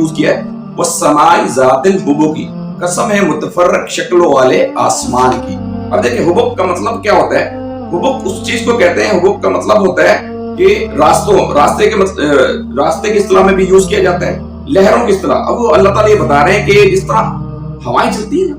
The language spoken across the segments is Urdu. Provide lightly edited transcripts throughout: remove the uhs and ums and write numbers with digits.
یوز کیا ہے والسماء ذات الحبک کی، قسم ہے متفرق شکلوں والے آسمان کی۔ اب دیکھیں حبک کا مطلب کیا ہوتا ہے؟ حبک اس چیز کو کہتے ہیں، حبک کا مطلب ہوتا ہے کہ راستے کی اصطلاح میں بھی یوز کیا جاتا ہے، لہروں کی اصطلاح۔ اب وہ اللہ تعالیٰ یہ بتا رہے ہیں کہ جس طرح ہوائیں چلتی ہیں،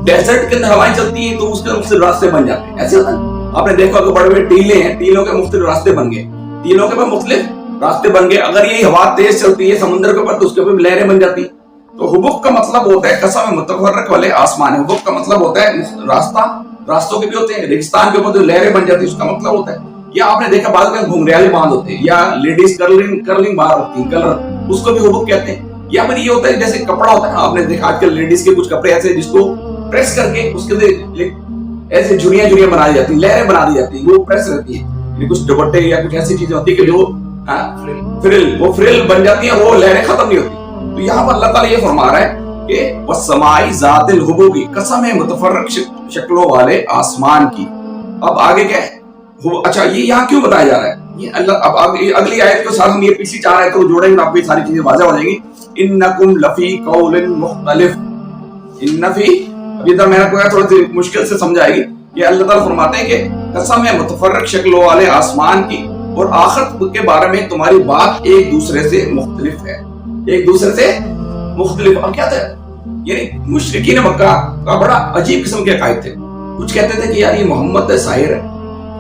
ڈیزرٹ کے اندر ہوائیں چلتی ہیں تو اس کے مختلف راستے بن جاتے ہیں، ایسے ہوتا ہے۔ آپ نے دیکھا کہ بڑے بڑے ٹیلے ہیں، ٹیلوں کے مختلف راستے بن گئے، ٹیلوں کے مختلف راستے بن گئے۔ اگر یہی ہوا تیز چلتی ہے سمندر کے اوپر تو اس کے اوپر لہریں بن جاتی ہیں۔ تو حبک کا مطلب ہوتا ہے قسم متفرق والے آسمان۔ حبک کا مطلب ہوتا ہے راستوں کے بھی ہوتے ہیں، ریگستان کے اوپر جو لہریں بن جاتی ہیں اس کا مطلب ہوتا ہے۔ یا آپ نے دیکھا بعض میں گھنگریالے باندھ ہوتے ہیں، یا لیڈیز کرلنگ باہر رکھتی ہیں کلر، اس کو بھی حبک کہتے ہیں۔ یا پھر یہ ہوتا ہے جیسے کپڑا ہوتا ہے، آپ نے دیکھا آج کل لیڈیز کے کچھ کپڑے ایسے جس کو پریس کر کے اس کے ایسے جھریاں بنا دی جاتی ہیں، لہریں بنا دی جاتی ہیں، وہ پریس رہتی ہے۔ کچھ دوپٹے یا کچھ ایسی چیزیں ہوتی ہیں کہ جو فریل بن جاتی ہیں، وہ لہریں ختم نہیں ہوتی۔ تو یہاں پر اللہ تعالیٰ یہ فرما رہا ہے کہ والسماء ذات الحبک کی، قسم ہے متفرق شکلوں والے آسمان کی۔ اب آگے کیا ہے؟ اچھا یہ یہاں کیوں بتایا جا رہا ہے؟ یہ اللہ اب اگلی آیت کے ساتھ ہم یہ پچھلی 4 آیتوں کو جوڑیں گے تو آپ کو یہ ساری چیزیں واضح ہو جائیں گی۔ انکم لفی قول مختلف، ابھی تک میں نے کوئی تھوڑی سی مشکل سے سمجھائے گی کہ اللہ تعالیٰ فرماتے ہیں کہ قسم ہے متفرق شکلوں والے آسمان کی اور آخرت کے بارے میں تمہاری بات ایک دوسرے سے مختلف ہے، ایک دوسرے سے مختلف۔ اب کیا تھا؟ یعنی مشرکین مکہ کا بڑا عجیب قسم کے عقائد تھے۔ کچھ کہتے تھے کہ یار یہ محمد ساحر ہے،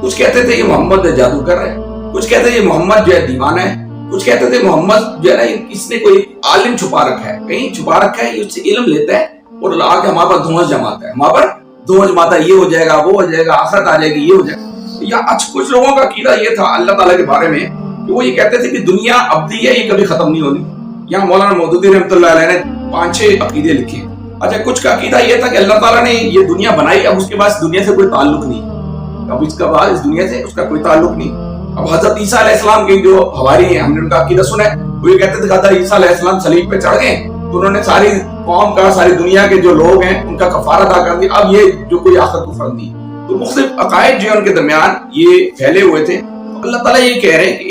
کچھ کہتے تھے یہ محمد جادوگر ہے، کچھ کہتے تھے یہ محمد جو ہے دیوانہ ہے، کچھ کہتے تھے محمد جو ہے نا اس نے کوئی عالم چھپا رکھا ہے، کہیں چھپا رکھا ہے، اس سے علم لیتا ہے اور آ کے ہمارے پر دھواں جماتا ہے، ہمارے پر دھواں جماتا ہے، یہ ہو جائے گا، وہ ہو جائے گا، آخرت آ جائے گی، یہ ہو جائے گا۔ یا کچھ لوگوں کا عقیدہ یہ تھا اللہ تعالیٰ کے بارے میں کہ وہ یہ کہتے تھے کہ دنیا ابدی ہے، یہ کبھی ختم نہیں ہونی۔ یہاں مولانا مودودی رحمۃ اللہ علیہ نے 5-6 عقیدے لکھے۔ اچھا کچھ کا عقیدہ یہ تھا کہ اللہ تعالیٰ نے یہ دنیا بنائی، اب اس کے بعد اس دنیا سے کوئی تعلق نہیں، اب اس کے بعد اس دنیا سے اس کا کوئی تعلق نہیں۔ اب حضرت عیسیٰ علیہ السلام کے جو حواری ہیں، ہم نے ان کا عقیدہ سنا ہے، وہ یہ کہتے تھے کہ حضرت عیسیٰ علیہ السلام صلیب پہ چڑھ گئے تو انہوں نے ساری قوم کا، ساری دنیا کے جو لوگ ہیں ان کا کفارہ ادا کر دیا، اب یہ جو کوئی آخرت کو فرض نہیں۔ تو مختلف عقائد جو ہیں ان کے درمیان یہ پھیلے ہوئے تھے۔ اللہ تعالیٰ یہ کہہ رہے ہیں کہ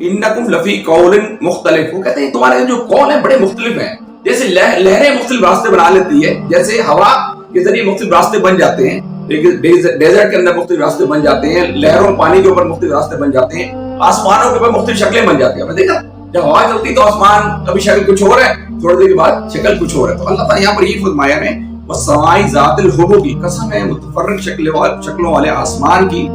انکم لفی قول مختلف، وہ کہتے ہیں تمہارے جو قول ہیں بڑے مختلف ہیں۔ جیسے لہریں مختلف راستے بنا لیتی ہے، جیسے ہوا کے ذریعے مختلف راستے بن جاتے ہیں، ڈیزرٹ کے اندر مختلف راستے بن جاتے ہیں، لہروں پانی کے اوپر مختلف راستے بن جاتے ہیں، آسمانوں کے اوپر مختلف شکلیں بن جاتی ہیں۔ آپ نے دیکھا جب ہوا چلتی تو آسمان کبھی شکل کچھ اور ہے، تھوڑی دیر کے بعد شکل کچھ اور ہے۔ تو اللہ تعالیٰ یہاں پر یہ فرمایا ہے والسماء ذات الحبک کی، قسم ہے متفرق شکلوں والے آسمان کی،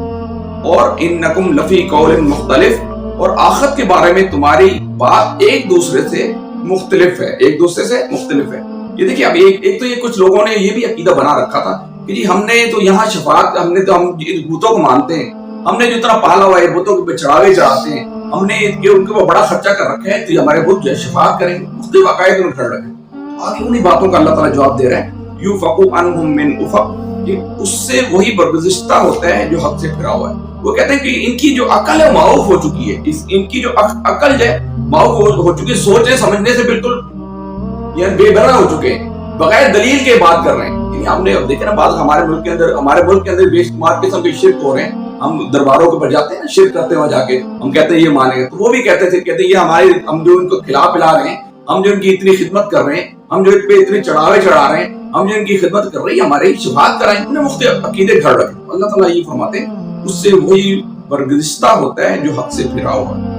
اور انکم لفی قول مختلف، اور آخرت کے بارے میں تمہاری بات ایک دوسرے سے مختلف ہے، ایک دوسرے سے مختلف ہے۔ یہ دیکھیے اب ایک تو یہ کچھ لوگوں نے یہ بھی عقیدہ بنا رکھا تھا کہ جی ہم نے تو یہاں شفاعت، ہم بتوں کو مانتے ہیں، ہم نے جو اتنا پالا ہوا ہے بتوں کے چڑھاوے چڑھاتے ہیں، ہم نے ان کے اوپر بڑا خرچہ کر رکھا ہے، تو یہ ہمارے بت جو ہے شفاعت کریں گے، مختلف عقائد انہوں نے کھڑ رکھے۔ آگے انہی باتوں کا اللہ تعالیٰ جواب دے رہے ہیں یوفق عنہم من افق، کہ اس سے وہی برگزشتہ ہوتا ہے جو حق سے پھرا ہوا ہے۔ وہ کہتے ہیں کہ ان کی جو عقل ہے معوف ہو چکی ہے، ان کی جو عقل جو ہے معوف ہو چکی ہے، سوچنے سمجھنے سے بالکل یعنی بے بنا ہو چکے ہیں، بغیر دلیل کے بات کر رہے ہیں۔ یعنی ہم نے اب دیکھا نا بعض ہمارے ملک کے اندر بے شمار قسم کے شرک ہو رہے ہیں۔ ہم درباروں کے اوپر جاتے ہیں، شرک کرتے ہیں، وہاں جا کے ہم کہتے ہیں یہ مانیں گے، تو وہ بھی کہتے تھے یہ ہم جو ان کو کھلا پلا رہے ہیں، ہم جو ان کی اتنی خدمت کر رہے ہیں، ہم جو ان پہ اتنے چڑھاوے چڑھا رہے ہیں، ہم جو ان کی خدمت کر رہے ہیں، ہمارے شفاعت کرائیں، انہیں مختلف عقیدے گھڑ رکھے۔ اللہ تعالیٰ یہ فرماتے ہیں اس سے وہی برگزشتہ ہوتا ہے جو حق سے پھرا ہوا ہے۔